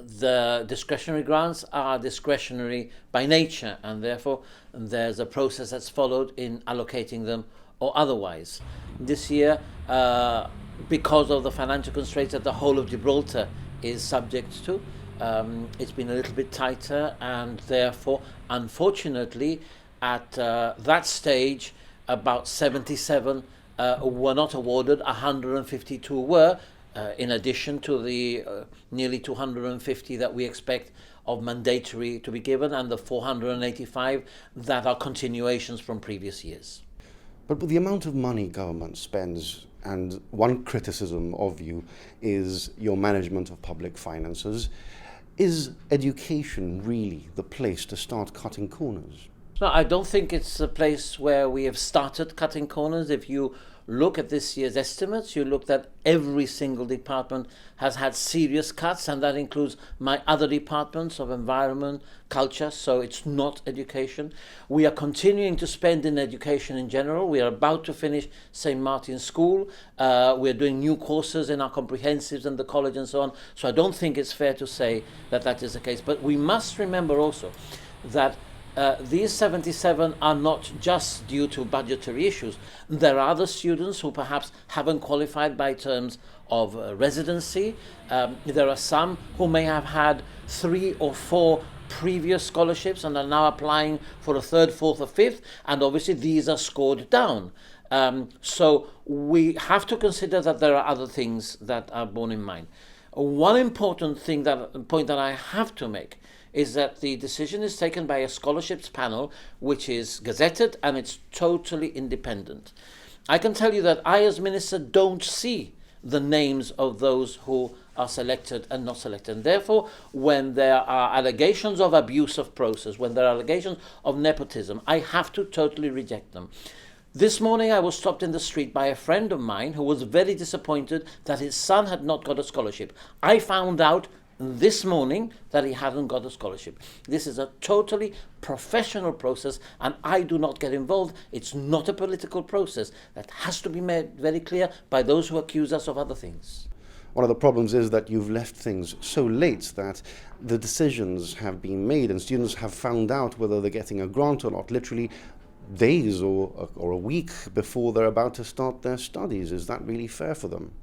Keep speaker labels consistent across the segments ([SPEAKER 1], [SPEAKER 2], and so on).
[SPEAKER 1] The discretionary grants are discretionary by nature, and therefore there's a process that's followed in allocating them or otherwise. This year, because of the financial constraints that the whole of Gibraltar is subject to, it's been a little bit tighter, and therefore, unfortunately, at that stage, about 77 were not awarded, 152 were, in addition to the nearly 250 that we expect of mandatory to be given, and the 485 that are continuations from previous years.
[SPEAKER 2] But with the amount of money government spends, and one criticism of you is your management of public finances, is education really the place to start cutting corners?
[SPEAKER 1] No, I don't think it's a place where we have started cutting corners. If you look at this year's estimates, you look that every single department has had serious cuts, and that includes my other departments of environment, culture, so it's not education. We are continuing to spend in education in general. We are about to finish St. Martin's School. We're doing new courses in our comprehensives and the college and so on. So I don't think it's fair to say that that is the case. But we must remember also that these 77 are not just due to budgetary issues. There are other students who perhaps haven't qualified by terms of residency. There are some who may have had 3 or 4 previous scholarships and are now applying for a 3rd, 4th or 5th, and obviously these are scored down. So we have to consider that there are other things that are borne in mind. One important point that I have to make is that the decision is taken by a scholarships panel which is gazetted and it's totally independent. I can tell you that I as minister don't see the names of those who are selected and not selected. And therefore, when there are allegations of abuse of process, when there are allegations of nepotism, I have to totally reject them. This morning I was stopped in the street by a friend of mine who was very disappointed that his son had not got a scholarship. I found out this morning that he hadn't got a scholarship. This is a totally professional process, and I do not get involved. It's not a political process. That has to be made very clear by those who accuse us of other things.
[SPEAKER 2] One of the problems is that you've left things so late that the decisions have been made and students have found out whether they're getting a grant or not literally days or a week before they're about to start their studies. Is that really fair for them?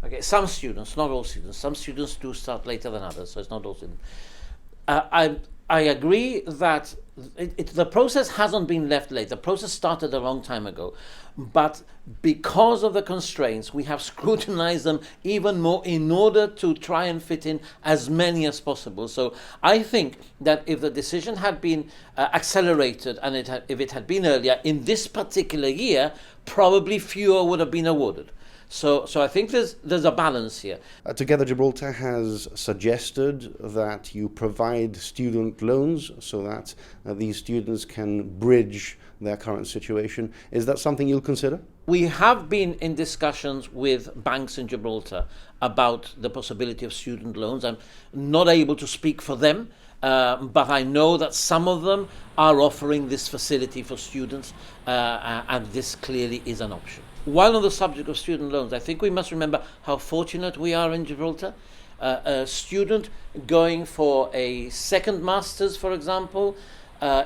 [SPEAKER 1] Okay, some students, not all students. Some students do start later than others, so it's not all students. I agree that the process hasn't been left late. The process started a long time ago. But because of the constraints, we have scrutinized them even more in order to try and fit in as many as possible. So I think that if the decision had been accelerated and if it had been earlier, in this particular year, probably fewer would have been awarded. So I think there's a balance here.
[SPEAKER 2] Together Gibraltar has suggested that you provide student loans so that these students can bridge their current situation. Is that something you'll consider?
[SPEAKER 1] We have been in discussions with banks in Gibraltar about the possibility of student loans. I'm not able to speak for them, but I know that some of them are offering this facility for students, and this clearly is an option. While on the subject of student loans, I think we must remember how fortunate we are in Gibraltar. A student going for a second master's, for example,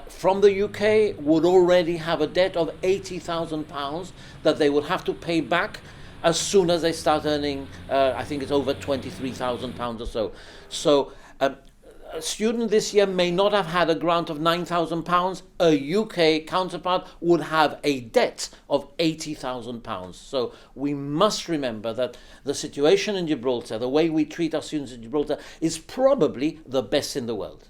[SPEAKER 1] from the UK would already have a debt of £80,000 that they would have to pay back as soon as they start earning, I think it's over £23,000 or so. So a student this year may not have had a grant of £9,000. A UK counterpart would have a debt of £80,000. So we must remember that the situation in Gibraltar, the way we treat our students in Gibraltar, is probably the best in the world.